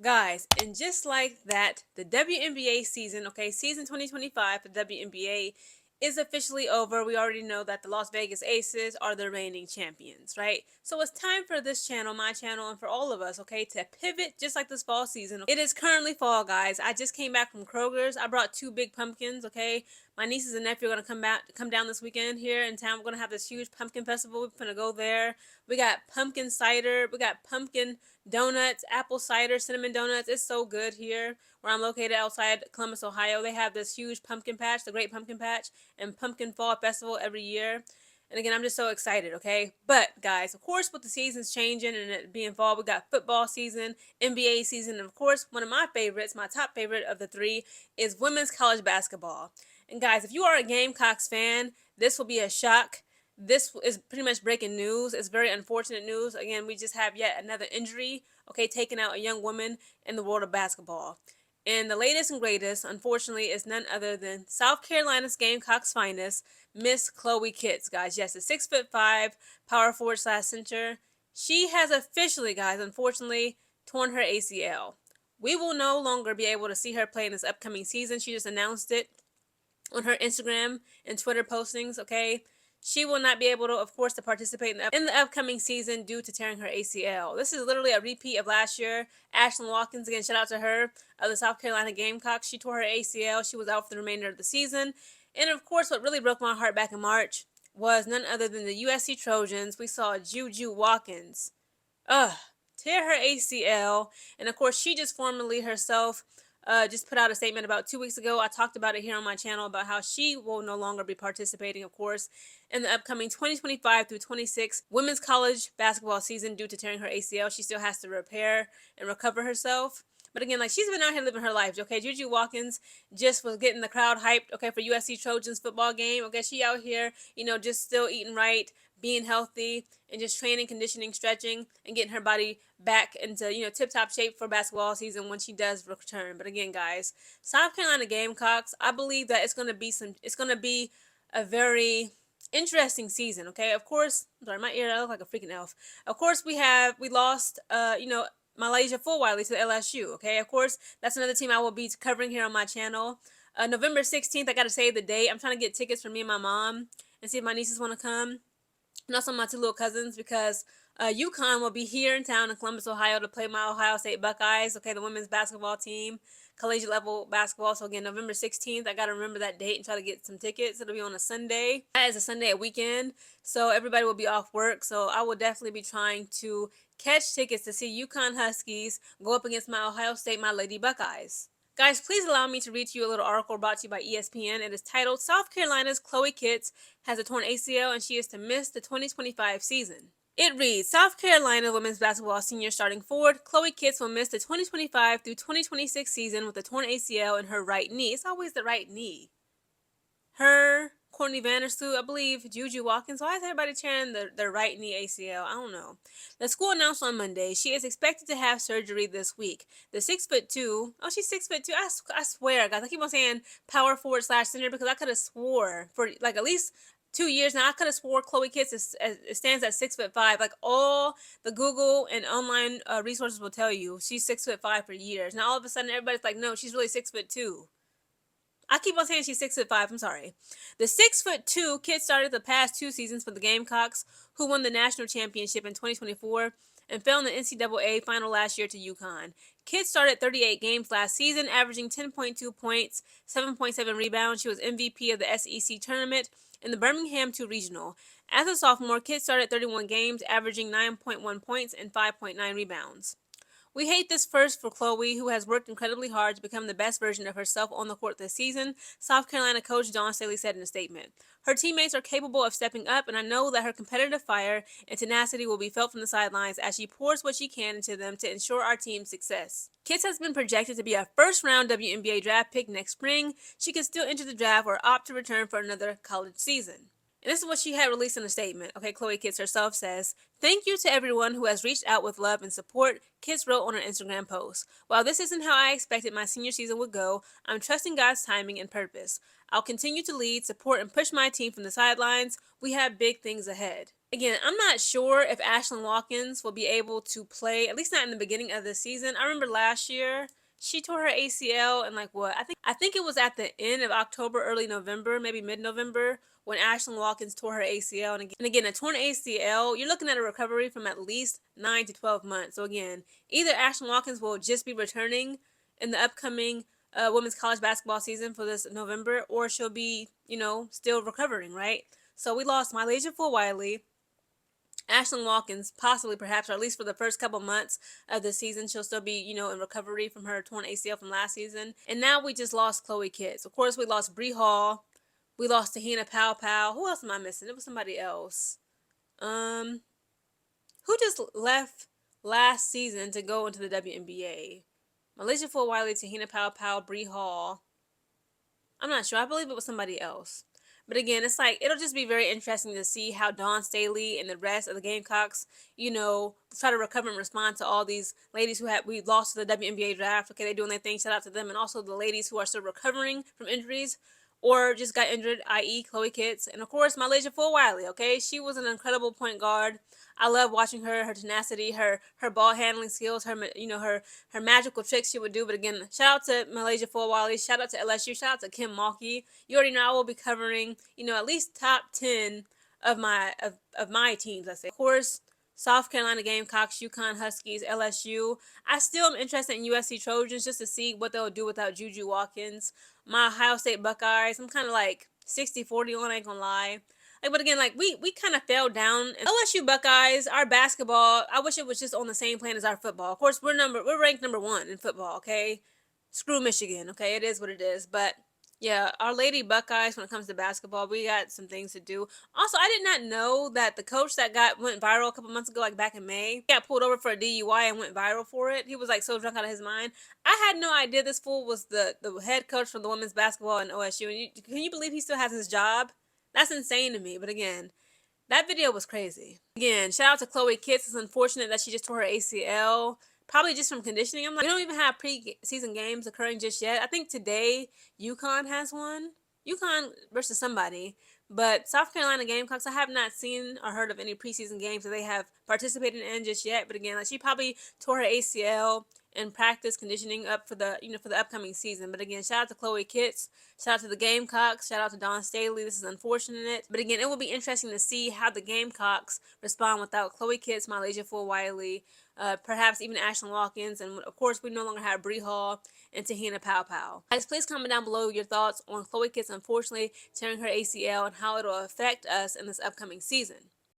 Guys, and just like that, the WNBA season, okay, season 2025 for WNBA is officially over. We already know that the Las Vegas Aces are the reigning champions, right? So it's time for this channel, my channel, and for all of us, okay, to pivot just like this fall season. It is currently fall, guys. I just came back from Kroger's. I brought 2 big pumpkins, okay? My nieces and nephew are gonna come down this weekend here in town. We're gonna have this huge pumpkin festival. We're gonna go there. We got pumpkin cider. We got pumpkin donuts, apple cider, cinnamon donuts. It's so good here where I'm located outside Columbus, Ohio. They have this huge pumpkin patch, the Great Pumpkin Patch, and Pumpkin Fall Festival every year. And again, I'm just so excited, okay? But guys, of course, with the seasons changing and it being fall, we got football season, NBA season, and of course, one of my favorites, my top favorite of the three, is women's college basketball. And guys, if you are a Gamecocks fan, this will be a shock. This is pretty much breaking news. It's very unfortunate news. Again, we just have yet another injury, okay, taking out a young woman in the world of basketball. And the latest and greatest, unfortunately, is none other than South Carolina's Gamecocks finest, Miss Chloe Kitts, guys. Yes, a 6'5" power forward slash center. She has officially, guys, unfortunately, torn her ACL. We will no longer be able to see her play in this upcoming season. She just announced it on her Instagram and Twitter postings, okay? She will not be able to, of course, to participate in the upcoming season due to tearing her ACL. This is literally a repeat of last year. Ashlyn Watkins, again, shout out to her, of the South Carolina Gamecocks. She tore her ACL. She was out for the remainder of the season. And, of course, what really broke my heart back in March was none other than the USC Trojans. We saw Juju Watkins tear her ACL. And, of course, she just formally herself just put out a statement about 2 weeks ago. I talked about it here on my channel about how she will no longer be participating, of course, in the upcoming 2025 through 26 women's college basketball season due to tearing her ACL. She still has to repair and recover herself. But again, like, she's been out here living her life, okay? Juju Watkins just was getting the crowd hyped, okay, for USC Trojans football game. Okay, she out here, just still eating right, being healthy, and just training, conditioning, stretching, and getting her body back into, tip-top shape for basketball season when she does return. But again, guys, South Carolina Gamecocks, I believe that it's going to be a very interesting season, okay? Of course, sorry, my ear, I look like a freaking elf. Of course, we lost, Malaysia Fulwiley to the LSU, okay? Of course, that's another team I will be covering here on my channel. November 16th, I got to save the date. I'm trying to get tickets for me and my mom and see if my nieces want to come. And also my 2 little cousins, because UConn will be here in town in Columbus, Ohio to play my Ohio State Buckeyes, okay, the women's basketball team, collegiate level basketball. So again, November 16th, I got to remember that date and try to get some tickets. It'll be on a Sunday. That is a Sunday at weekend, so everybody will be off work. So I will definitely be trying to catch tickets to see UConn Huskies go up against my Ohio State, my Lady Buckeyes. Guys, please allow me to read to you a little article brought to you by ESPN. It is titled, South Carolina's Chloe Kitts has a torn ACL and she is to miss the 2025 season. It reads, South Carolina women's basketball senior starting forward Chloe Kitts will miss the 2025 through 2026 season with a torn ACL in her right knee. It's always the right knee. Her, Courtney Vandersloot, I believe, Juju Watkins. Why is everybody tearing their right knee ACL? I don't know. The school announced on Monday she is expected to have surgery this week. The 6'2", she's 6'2". I swear, guys, I keep on saying power forward slash center because I could have swore for like at least 2 years now. I could have swore Chloe Kitts stands at 6'5". Like all the Google and online resources will tell you, she's 6'5" for years. Now all of a sudden everybody's like, no, she's really 6'2". I keep on saying she's 6'5". I'm sorry. The 6'2" kid started the past 2 seasons for the Gamecocks, who won the national championship in 2024 and fell in the NCAA final last year to UConn. Kid started 38 games last season, averaging 10.2 points, 7.7 rebounds. She was MVP of the SEC tournament in the Birmingham 2 regional. As a sophomore, Kid started 31 games, averaging 9.1 points and 5.9 rebounds. We hate this first for Chloe, who has worked incredibly hard to become the best version of herself on the court this season, South Carolina coach Dawn Staley said in a statement. Her teammates are capable of stepping up, and I know that her competitive fire and tenacity will be felt from the sidelines as she pours what she can into them to ensure our team's success. Kitts has been projected to be a first-round WNBA draft pick next spring. She could still enter the draft or opt to return for another college season. And this is what she had released in a statement. Okay, Chloe Kitts herself says, "Thank you to everyone who has reached out with love and support," Kitts wrote on her Instagram post. "While this isn't how I expected my senior season would go, I'm trusting God's timing and purpose. I'll continue to lead, support, and push my team from the sidelines. We have big things ahead." Again, I'm not sure if Ashlyn Watkins will be able to play, at least not in the beginning of the season. I remember last year she tore her ACL and like what? I think it was at the end of October, early November, maybe mid-November when Ashlyn Watkins tore her ACL. And again, a torn ACL, you're looking at a recovery from at least 9 to 12 months. So again, either Ashlyn Watkins will just be returning in the upcoming women's college basketball season for this November, or she'll be, still recovering, right? So we lost Mylasia Fulwiley, Ashlyn Watkins, possibly, perhaps, or at least for the first couple months of the season, she'll still be, in recovery from her torn ACL from last season. And now we just lost Chloe Kitts. Of course, we lost Bree Hall. We lost Tahina Pow. Who else am I missing? It was somebody else. Who just left last season to go into the WNBA? Mylasia Fulwiley, Tahina Pow, Bree Hall. I'm not sure. I believe it was somebody else. But again, it's like, it'll just be very interesting to see how Dawn Staley and the rest of the Gamecocks, try to recover and respond to all these ladies we lost to the WNBA draft. Okay, they're doing their thing. Shout out to them. And also the ladies who are still recovering from injuries or just got injured, i.e. Chloe Kitts. And of course, Mylasia Fulwiley, okay? She was an incredible point guard. I love watching her tenacity, her ball handling skills, her magical tricks she would do. But again, shout out to Mylasia Fulwiley, shout out to LSU, shout out to Kim Mulkey. You already know I will be covering, at least top 10 of my teams, I say. Of course, South Carolina Gamecocks, UConn Huskies, LSU. I still am interested in USC Trojans just to see what they'll do without Juju Watkins. My Ohio State Buckeyes, I'm kind of like 60-40 on, I ain't gonna lie. But again, we kind of fell down. LSU Buckeyes, our basketball, I wish it was just on the same plane as our football. Of course, we're ranked number 1 in football, okay? Screw Michigan, okay? It is what it is. But yeah, our Lady Buckeyes, when it comes to basketball, we got some things to do. Also, I did not know that the coach that went viral a couple months ago, like back in May, got pulled over for a DUI and went viral for it. He was like so drunk out of his mind. I had no idea this fool was the head coach for the women's basketball in OSU. And can you believe he still has his job? That's insane to me. But again, that video was crazy. Again, shout out to Chloe Kitts. It's unfortunate that she just tore her ACL. Probably just from conditioning. I'm like, we don't even have preseason games occurring just yet. I think today UConn has one. UConn versus somebody. But South Carolina Gamecocks, I have not seen or heard of any preseason games that they have participated in just yet. But again, she probably tore her ACL and practice conditioning up for the upcoming season. But again, shout out to Chloe Kitts, shout out to the Gamecocks, shout out to Dawn Staley. This is unfortunate, but again, it will be interesting to see how the Gamecocks respond without Chloe Kitts, Mylasia Fulwiley, perhaps even Ashlyn Watkins, and of course we no longer have Bree Hall and Tahina Pow. Guys, please comment down below your thoughts on Chloe Kitts unfortunately tearing her ACL and how it will affect us in this upcoming season.